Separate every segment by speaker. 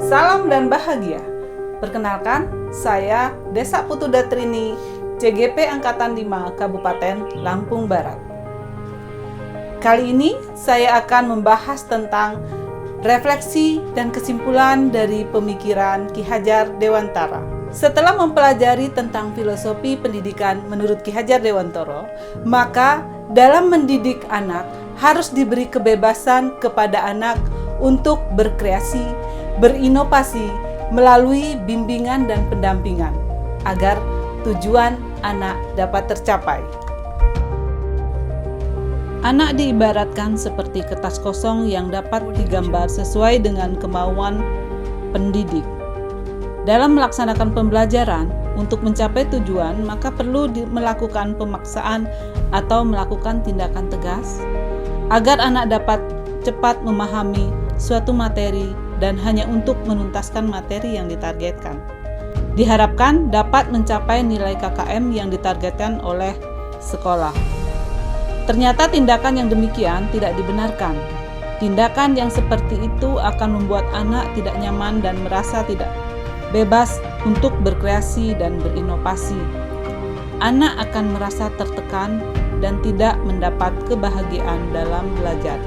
Speaker 1: Salam dan bahagia. Perkenalkan, saya Desa Putu Datrini, CGP Angkatan 5 Kabupaten Lampung Barat. Kali ini saya akan membahas tentang refleksi dan kesimpulan dari pemikiran Ki Hajar Dewantara. Setelah mempelajari tentang filosofi pendidikan menurut Ki Hajar Dewantara, maka dalam mendidik anak harus diberi kebebasan kepada anak untuk berkreasi, berinovasi melalui bimbingan dan pendampingan agar tujuan anak dapat tercapai. Anak diibaratkan seperti kertas kosong yang dapat digambar sesuai dengan kemauan pendidik. Dalam melaksanakan pembelajaran, untuk mencapai tujuan, maka perlu melakukan pemaksaan atau melakukan tindakan tegas agar anak dapat cepat memahami suatu materi dan hanya untuk menuntaskan materi yang ditargetkan. Diharapkan dapat mencapai nilai KKM yang ditargetkan oleh sekolah. Ternyata tindakan yang demikian tidak dibenarkan. Tindakan yang seperti itu akan membuat anak tidak nyaman dan merasa tidak bebas untuk berkreasi dan berinovasi. Anak akan merasa tertekan dan tidak mendapat kebahagiaan dalam belajar.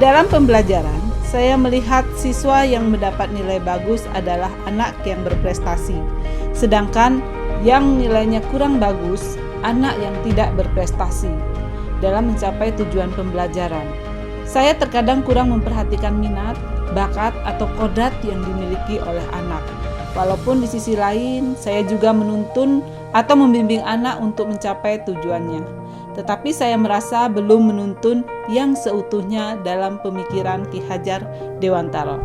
Speaker 1: Dalam pembelajaran, saya melihat siswa yang mendapat nilai bagus adalah anak yang berprestasi, sedangkan yang nilainya kurang bagus, anak yang tidak berprestasi dalam mencapai tujuan pembelajaran. Saya terkadang kurang memperhatikan minat, bakat, atau kodrat yang dimiliki oleh anak. Walaupun di sisi lain, saya juga menuntun atau membimbing anak untuk mencapai tujuannya. Tetapi saya merasa belum menuntun yang seutuhnya dalam pemikiran Ki Hajar Dewantara.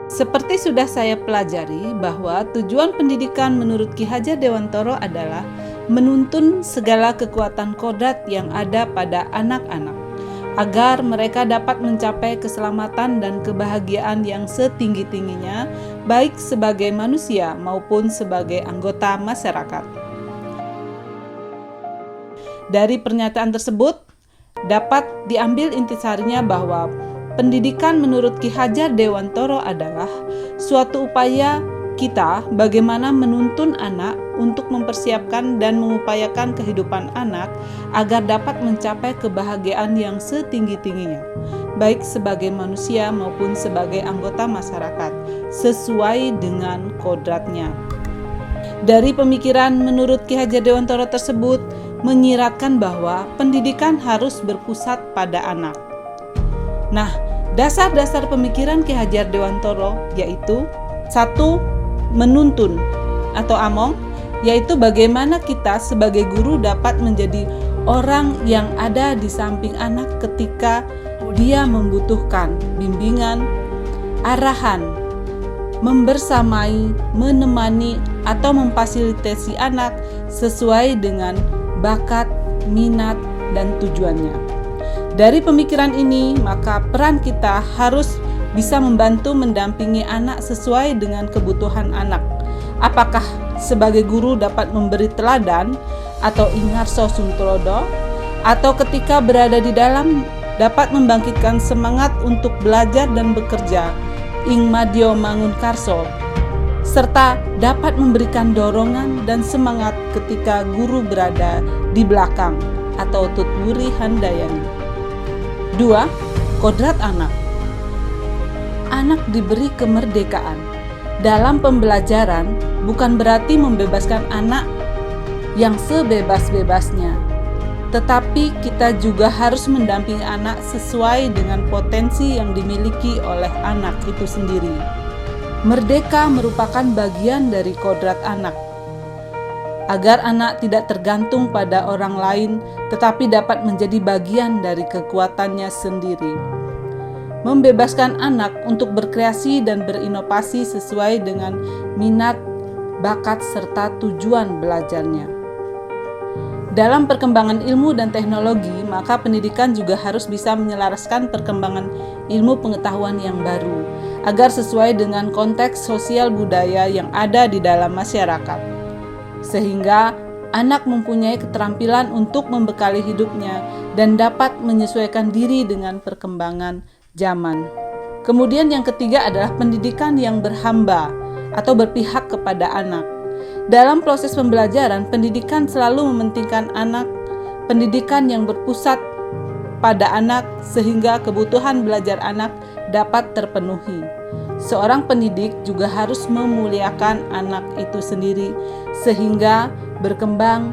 Speaker 1: Seperti sudah saya pelajari bahwa tujuan pendidikan menurut Ki Hajar Dewantara adalah menuntun segala kekuatan kodrat yang ada pada anak-anak agar mereka dapat mencapai keselamatan dan kebahagiaan yang setinggi-tingginya, baik sebagai manusia maupun sebagai anggota masyarakat. Dari pernyataan tersebut, dapat diambil intisarinya bahwa pendidikan menurut Ki Hajar Dewantara adalah suatu upaya kita bagaimana menuntun anak untuk mempersiapkan dan mengupayakan kehidupan anak agar dapat mencapai kebahagiaan yang setinggi-tingginya, baik sebagai manusia maupun sebagai anggota masyarakat, sesuai dengan kodratnya. Dari pemikiran menurut Ki Hajar Dewantara tersebut menyiratkan bahwa pendidikan harus berpusat pada anak. Nah, dasar-dasar pemikiran Ki Hajar Dewantara yaitu 1. Menuntun atau among, yaitu bagaimana kita sebagai guru dapat menjadi orang yang ada di samping anak ketika dia membutuhkan bimbingan, arahan, membersamai, menemani, atau memfasilitasi anak sesuai dengan bakat, minat, dan tujuannya. Dari pemikiran ini, maka peran kita harus bisa membantu mendampingi anak sesuai dengan kebutuhan anak. Apakah sebagai guru dapat memberi teladan atau ingarso suntulodo, atau ketika berada di dalam dapat membangkitkan semangat untuk belajar dan bekerja, ing madyo mangun karso, serta dapat memberikan dorongan dan semangat ketika guru berada di belakang atau tutwuri handayani. 2. Kodrat anak. Anak diberi kemerdekaan. Dalam pembelajaran bukan berarti membebaskan anak yang sebebas-bebasnya, tetapi kita juga harus mendampingi anak sesuai dengan potensi yang dimiliki oleh anak itu sendiri. Merdeka merupakan bagian dari kodrat anak, agar anak tidak tergantung pada orang lain, tetapi dapat menjadi bagian dari kekuatannya sendiri. Membebaskan anak untuk berkreasi dan berinovasi sesuai dengan minat, bakat, serta tujuan belajarnya. Dalam perkembangan ilmu dan teknologi, maka pendidikan juga harus bisa menyelaraskan perkembangan ilmu pengetahuan yang baru, agar sesuai dengan konteks sosial budaya yang ada di dalam masyarakat. Sehingga anak mempunyai keterampilan untuk membekali hidupnya dan dapat menyesuaikan diri dengan perkembangan zaman. Kemudian yang ketiga adalah pendidikan yang berhamba atau berpihak kepada anak. Dalam proses pembelajaran, pendidikan selalu mementingkan anak, pendidikan yang berpusat pada anak sehingga kebutuhan belajar anak dapat terpenuhi. Seorang pendidik juga harus memuliakan anak itu sendiri sehingga berkembang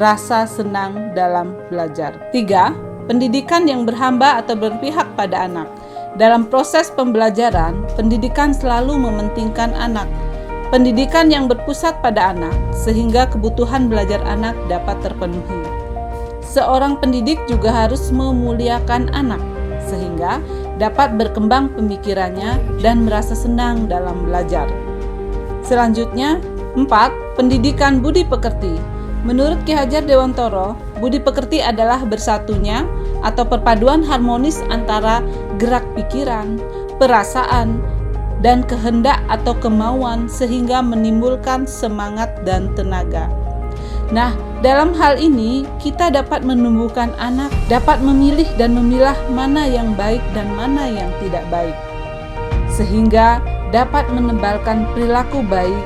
Speaker 1: rasa senang dalam belajar. 3. Pendidikan yang berhamba atau berpihak pada anak. Dalam proses pembelajaran, pendidikan selalu mementingkan anak. Pendidikan yang berpusat pada anak sehingga kebutuhan belajar anak dapat terpenuhi. Seorang pendidik juga harus memuliakan anak sehingga dapat berkembang pemikirannya dan merasa senang dalam belajar. Selanjutnya, 4. Pendidikan budi pekerti. Menurut Ki Hajar Dewantara, budi pekerti adalah bersatunya atau perpaduan harmonis antara gerak pikiran, perasaan, dan kehendak atau kemauan sehingga menimbulkan semangat dan tenaga. Nah, dalam hal ini kita dapat menumbuhkan anak, dapat memilih dan memilah mana yang baik dan mana yang tidak baik, sehingga dapat menebalkan perilaku baik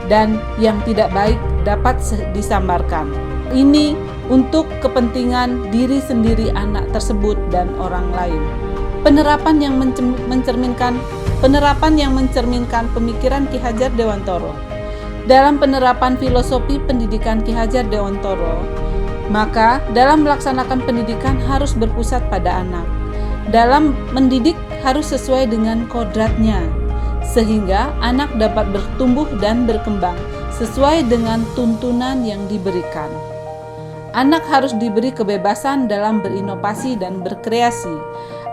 Speaker 1: dan yang tidak baik dapat disamarkan. Ini untuk kepentingan diri sendiri anak tersebut dan orang lain. Penerapan yang mencerminkan pemikiran Ki Hajar Dewantara. Dalam penerapan filosofi pendidikan Ki Hajar Dewantara, maka dalam melaksanakan pendidikan harus berpusat pada anak. Dalam mendidik harus sesuai dengan kodratnya, sehingga anak dapat bertumbuh dan berkembang sesuai dengan tuntunan yang diberikan. Anak harus diberi kebebasan dalam berinovasi dan berkreasi,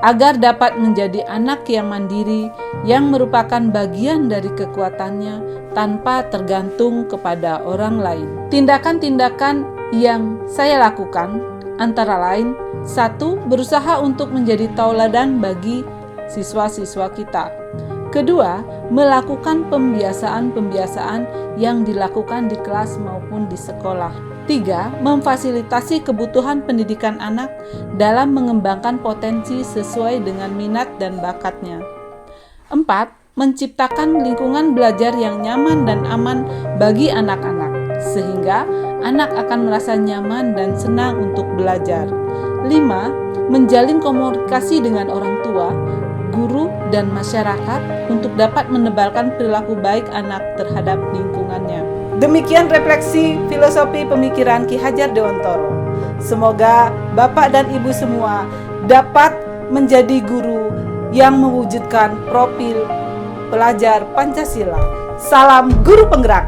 Speaker 1: agar dapat menjadi anak yang mandiri, yang merupakan bagian dari kekuatannya tanpa tergantung kepada orang lain. Tindakan-tindakan yang saya lakukan antara lain: 1. Berusaha untuk menjadi tauladan bagi siswa-siswa kita. 2. Melakukan pembiasaan-pembiasaan yang dilakukan di kelas maupun di sekolah. 3. Memfasilitasi kebutuhan pendidikan anak dalam mengembangkan potensi sesuai dengan minat dan bakatnya. 4. Menciptakan lingkungan belajar yang nyaman dan aman bagi anak-anak, sehingga anak akan merasa nyaman dan senang untuk belajar. 5. Menjalin komunikasi dengan orang tua, guru, dan masyarakat untuk dapat menebalkan perilaku baik anak terhadap lingkungannya. Demikian refleksi filosofi pemikiran Ki Hajar Dewantara. Semoga Bapak dan Ibu semua dapat menjadi guru yang mewujudkan profil pelajar Pancasila. Salam guru penggerak.